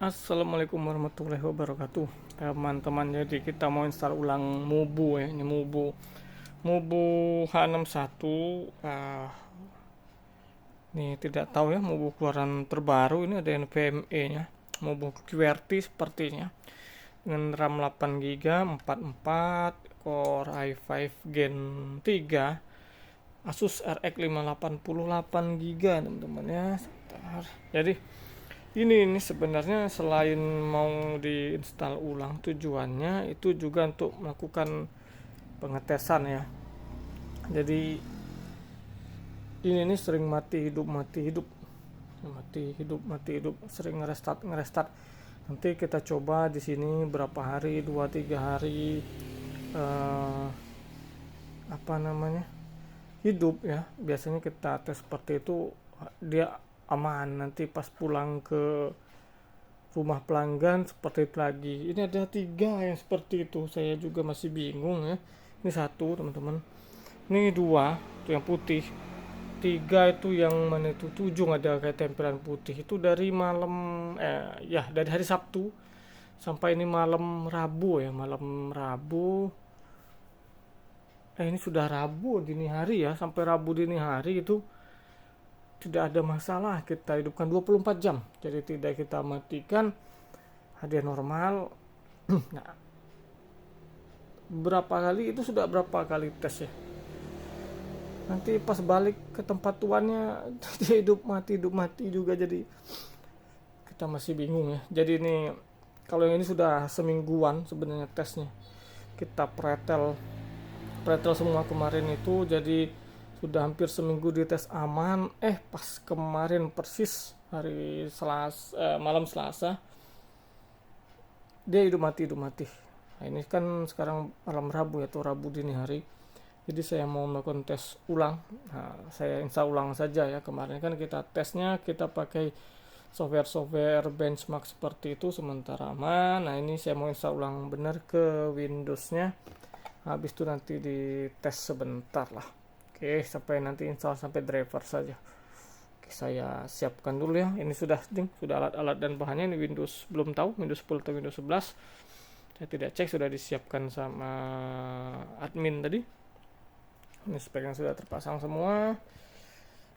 Assalamualaikum warahmatullahi wabarakatuh, teman-teman. Jadi kita mau install ulang Mubu ya. Ini Mubu H61. Ini tidak tahu ya, Mubu keluaran terbaru. Ini ada NVMe nya, Mubu QWERTY sepertinya, dengan RAM 8 GB, 44 Core i5 Gen 3, Asus RX 580, 8 GB teman-teman ya. Jadi ini sebenarnya selain mau diinstal ulang, tujuannya itu juga untuk melakukan pengetesan ya. Jadi ini sering mati hidup, sering ngerestart. Nanti kita coba di sini berapa hari, 2-3 hari hidup ya. Biasanya kita tes seperti itu, dia aman. Nanti pas pulang ke rumah pelanggan seperti itu lagi. Ini ada 3 yang seperti itu, saya juga masih bingung ya. Ini 1 teman-teman, ini 2 itu yang putih, 3 itu yang mana itu, 7 ada kayak tempelan putih. Itu dari malam dari hari Sabtu sampai ini malam Rabu ya, ini sudah Rabu dini hari ya. Sampai Rabu dini hari itu tidak ada masalah, kita hidupkan 24 jam, jadi tidak kita matikan, hadiah normal. Nah, berapa kali tes ya, nanti pas balik ke tempat tuannya dia hidup mati juga, jadi kita masih bingung ya. Jadi ini kalau yang ini sudah semingguan sebenarnya tesnya, kita pretel semua kemarin itu, jadi sudah hampir seminggu di tes aman. Pas kemarin persis hari malam Selasa dia hidup mati. Nah, ini kan sekarang malam Rabu ya, atau Rabu dini hari. Jadi saya mau melakukan tes ulang. Nah, saya install ulang saja ya. Kemarin kan kita tesnya kita pakai software benchmark seperti itu, sementara aman. Nah, ini saya mau install ulang benar ke Windowsnya. Habis itu nanti dites sebentar lah. Oke, sampai nanti install sampai driver saja. Oke, saya siapkan dulu ya. Ini sudah alat-alat dan bahannya. Ini Windows, belum tahu Windows 10 atau Windows 11. Saya tidak cek, sudah disiapkan sama admin tadi. Ini speknya sudah terpasang semua.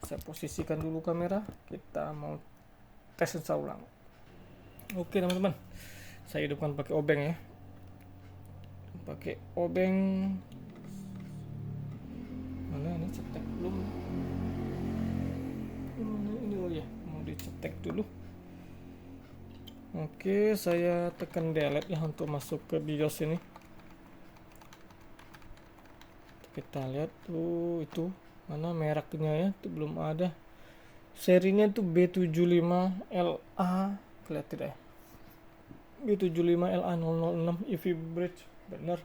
Saya posisikan dulu kamera. Kita mau tes install ulang. Oke teman-teman, saya hidupkan pakai obeng ya. Pakai obeng. Mana ini cetek belum? Ini ya, mau dicetek dulu. Oke, saya tekan delete ya untuk masuk ke BIOS ini. Kita lihat tuh, itu mana mereknya ya, itu belum ada. Serinya tuh B75LA, kelihatan tidak ya? B75LA006 EV Bridge, bener.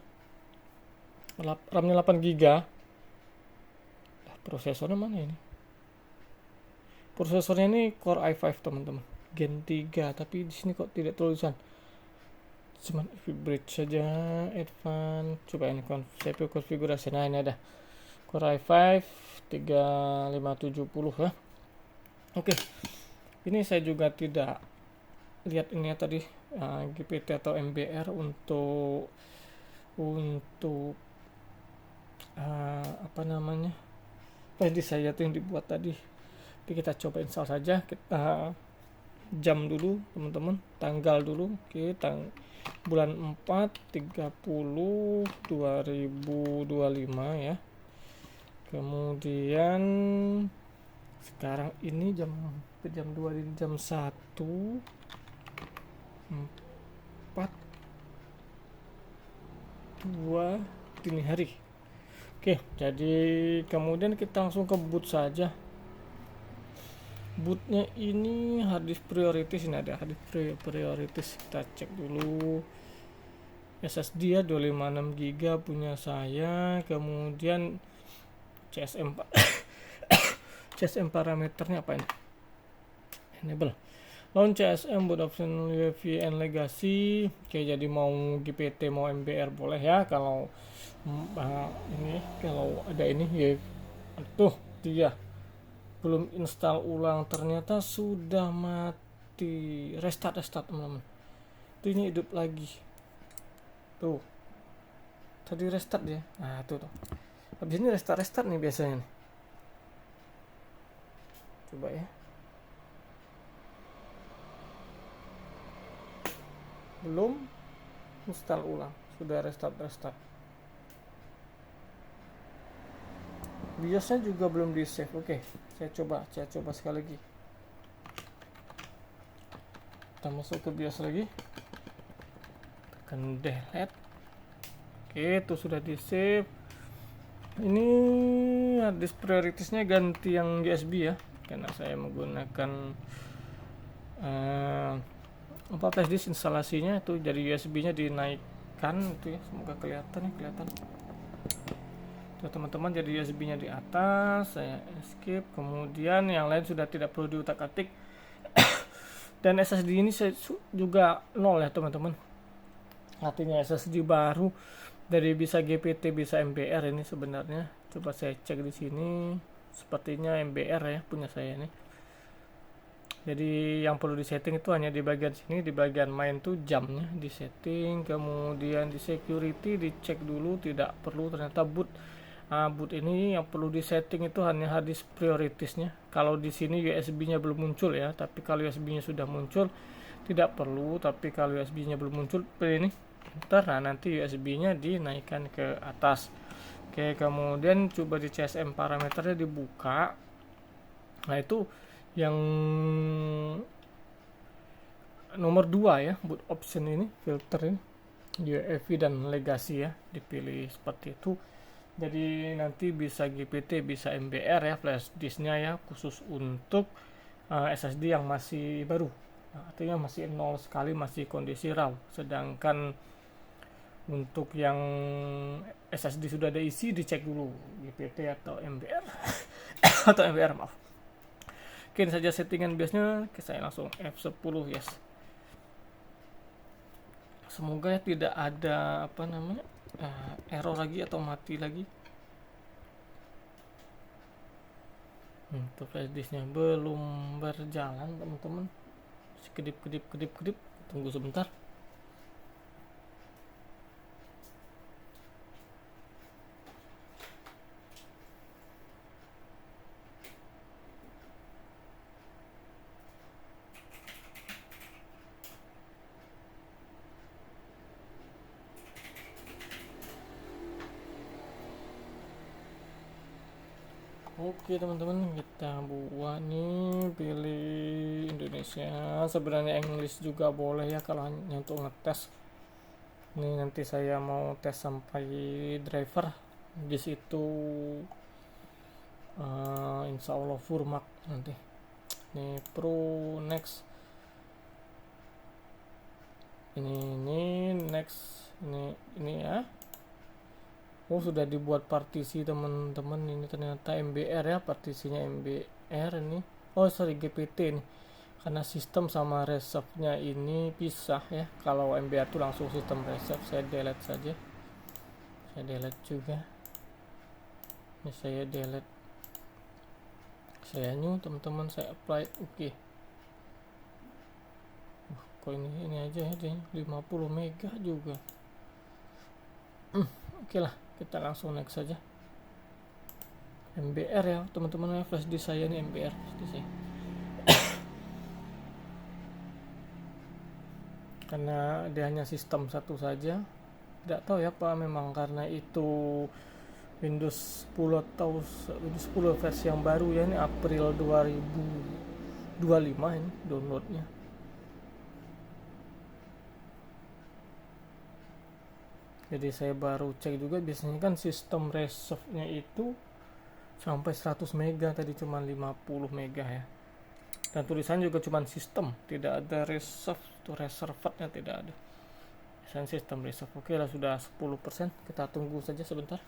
RAM-nya 8 GB. Prosesornya mana ini? Prosesornya ini Core i5 teman-teman, Gen 3, tapi di sini kok tidak tulisan. Cuman EV Bridge saja, advance. Coba ini CPU konfigurasi. Nah, ini ada Core i5 3570 ya. Oke. Ini saya juga tidak lihat ini ya tadi, GPT atau MBR untuk jadi saya tuh yang dibuat tadi. Oke, kita coba install saja. Kita jam dulu teman-teman, tanggal dulu. Oke, bulan 4 30 2025 ya. Kemudian sekarang ini jam 2 di jam 1 4 2 dini hari. Oke, jadi kemudian kita langsung ke boot saja. Bootnya ini harddisk priorities, ini ada harddisk priorities. Kita cek dulu. SSD ya 256 GB punya saya. Kemudian CSM CSM parameternya apa ini? Enable. Launch CSM boot option UEFI and legacy. Oke, jadi mau GPT mau MBR boleh ya. Kalau ini kalau ada ini ya, tuh dia belum install ulang ternyata sudah mati. di restart teman-teman. Itu ini hidup lagi tuh, tadi restart dia. Nah tuh habis ini restart nih biasanya nih. Coba ya, belum install ulang, sudah restart. BIOSnya juga belum di save. Oke, saya coba sekali lagi. Kita masuk ke BIOS lagi, tekan delete. Oke, itu sudah di save. Ini disk prioritasnya ganti yang USB ya, karena saya menggunakan flash disk instalasinya itu, jadi USB-nya dinaikkan itu ya, semoga kelihatan. Tuh teman-teman, jadi USB-nya di atas, saya escape, kemudian yang lain sudah tidak perlu diutak-atik. Dan SSD ini saya juga nol ya teman-teman, artinya SSD baru, dari bisa GPT bisa MBR ini sebenarnya. Coba saya cek di sini, sepertinya MBR ya punya saya ini. Jadi yang perlu disetting itu hanya di bagian sini, di bagian main tuh jamnya di setting, kemudian di security dicek dulu, tidak perlu ternyata boot. Boot ini yang perlu disetting itu hanya hard disk prioritasnya. Kalau di sini USB-nya belum muncul ya, tapi kalau USB-nya sudah muncul tidak perlu, tapi kalau USB-nya belum muncul ini ntar, nanti USB-nya dinaikkan ke atas. Oke, kemudian coba di CSM parameternya dibuka. Nah itu yang nomor 2 ya, boot option ini, filter ini UEFI dan legacy ya, dipilih seperti itu. Jadi nanti bisa GPT, bisa MBR ya flash disknya ya, khusus untuk SSD yang masih baru. Artinya masih nol sekali, masih kondisi raw. Sedangkan untuk yang SSD sudah ada isi, dicek dulu GPT atau MBR atau MBR maaf. Oke, ini saja settingan biasanya. Saya langsung F10 yes. Semoga tidak ada error lagi atau mati lagi. Untuk flash disknya belum berjalan teman-teman, kedip, tunggu sebentar. Oke teman-teman, kita buat nih, pilih Indonesia. Sebenarnya English juga boleh ya kalau hanya untuk ngetes. Ini nanti saya mau tes sampai driver di situ, insya Allah Furmak nanti. Ini Pro next, ini next, ini ya. Oh sudah dibuat partisi teman-teman, ini ternyata MBR ya, partisinya MBR ini. Oh sorry, GPT nih, karena sistem sama reserve-nya ini pisah ya. Kalau MBR itu langsung sistem reserve. Saya delete saja, saya delete juga, ini saya delete, saya new teman-teman, saya apply. Oke. Kok ini aja ya, 50 mega juga. Oke lah, kita langsung next saja. MBR ya teman-teman, flash disk saya ini MBR flash saya. Karena dia hanya sistem satu saja, tidak tahu ya apa memang karena itu Windows 10 atau Windows 10 versi yang baru ya, ini April 2025 ini downloadnya. Jadi saya baru cek juga, biasanya kan sistem reserve-nya itu sampai 100 mega, tadi cuma 50 mega ya. Dan tulisan juga cuma sistem, tidak ada reserve, tuh reservednya tidak ada. Misalnya sistem reserve. Oke lah, sudah 10%, kita tunggu saja sebentar.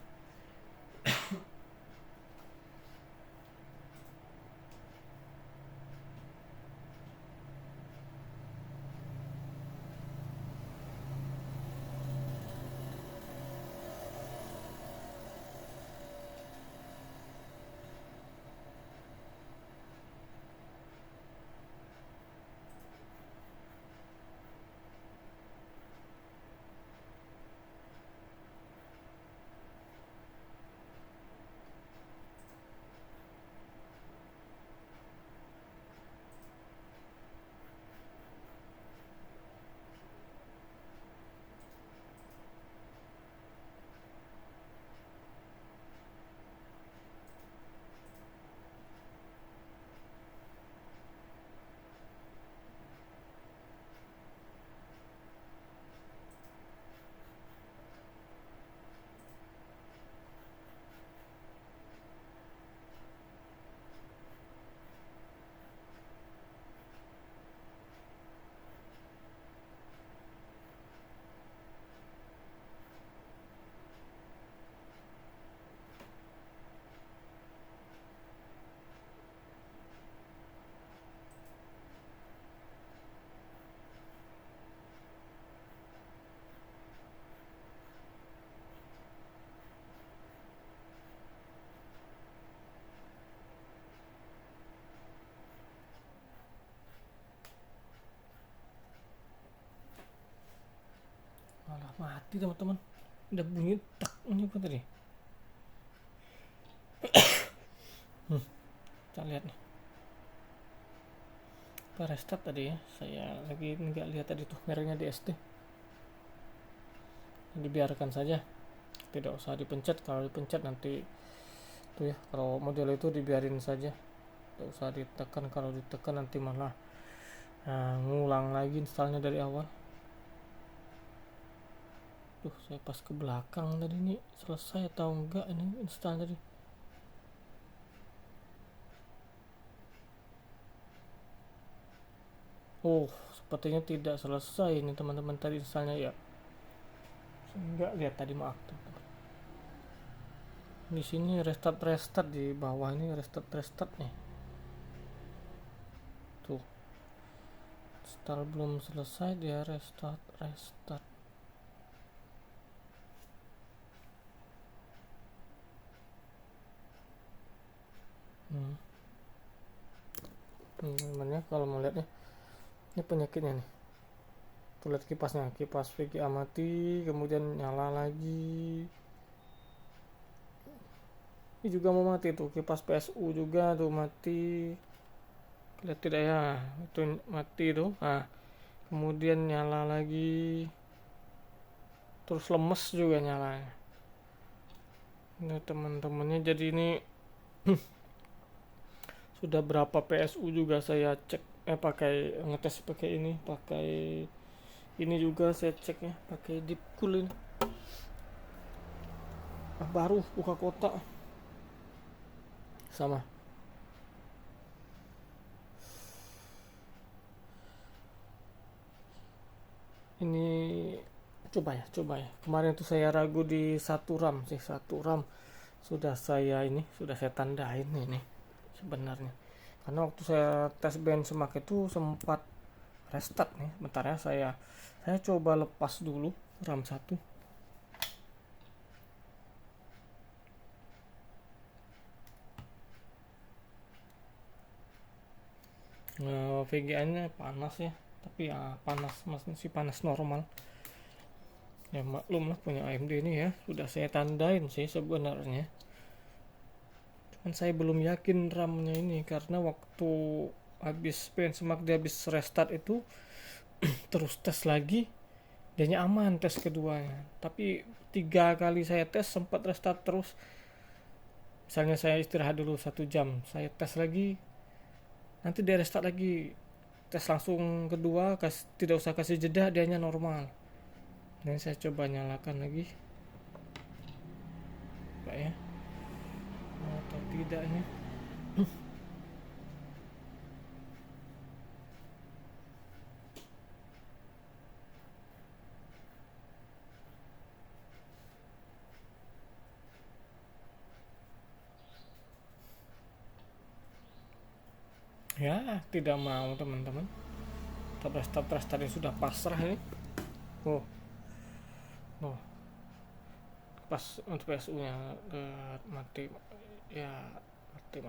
mati teman-teman, udah bunyi tak juga tadi. Kita lihat nih, kita restart tadi ya, saya lagi nggak lihat tadi tuh merahnya di ST. Dibiarkan saja, tidak usah dipencet. Kalau dipencet nanti tuh ya, kalau model itu dibiarin saja, tidak usah ditekan. Kalau ditekan nanti malah ngulang lagi installnya dari awal. Tuh, saya pas ke belakang tadi, nih selesai atau enggak ini install tadi. Oh, sepertinya tidak selesai ini teman-teman tadi installnya ya. Enggak lihat tadi, maaf teman-teman. Di sini restart di bawah ini restart nih. Tuh, install belum selesai, dia restart. Teman-teman ya, kalau mau lihat nih, ini penyakitnya nih. Tuh lihat kipasnya, kipas VGA mati, kemudian nyala lagi. Ini juga mau mati tuh, kipas PSU juga tuh mati. Lihat tidak ya, itu mati tuh. Nah, kemudian nyala lagi, terus lemes juga nyalanya. Ini teman-temannya, jadi ini sudah berapa PSU juga saya cek, pakai ngetes pakai ini juga saya cek ya, pakai deep cool ini. Baru buka kotak sama. Ini coba ya. Kemarin tuh saya ragu di satu RAM sudah saya tandain ini sebenarnya, karena waktu saya tes benchmark itu sempat restart nih. Bentar ya, saya coba lepas dulu RAM 1. VGA nya panas ya, tapi ya masih panas normal ya, maklum lah punya AMD ini ya, sudah saya tandain sih sebenarnya. Cuman saya belum yakin RAM-nya ini, karena waktu habis benchmark dia habis restart itu terus tes lagi, dianya aman tes keduanya, tapi 3 kali saya tes sempat restart terus. Misalnya saya istirahat dulu 1 jam, saya tes lagi, nanti dia restart lagi, tes langsung kedua, tidak usah kasih jeda, dianya normal. Ini saya coba nyalakan lagi, Pak ya, atau tidak ini. Ya, tidak mau teman-teman. Restart tadi sudah pasrah ini. Oh, pas untuk PSU nya mati ya, mati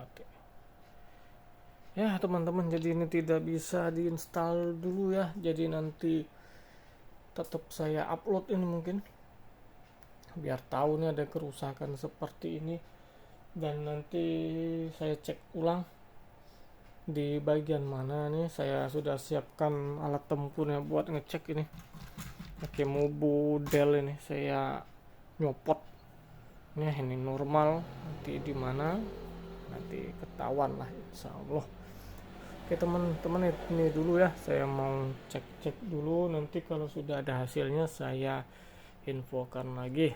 ya teman-teman. Jadi ini tidak bisa diinstal dulu ya, jadi nanti tetap saya upload ini mungkin, biar tahu nih ada kerusakan seperti ini, dan nanti saya cek ulang di bagian mana nih. Saya sudah siapkan alat tempurnya buat ngecek ini, pakai Mobo Dell ini. Saya nyopot ini normal, nanti di mana nanti ketahuan lah insya Allah. Oke teman-teman, ini dulu ya, saya mau cek dulu, nanti kalau sudah ada hasilnya saya infokan lagi.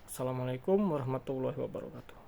Assalamualaikum warahmatullahi wabarakatuh.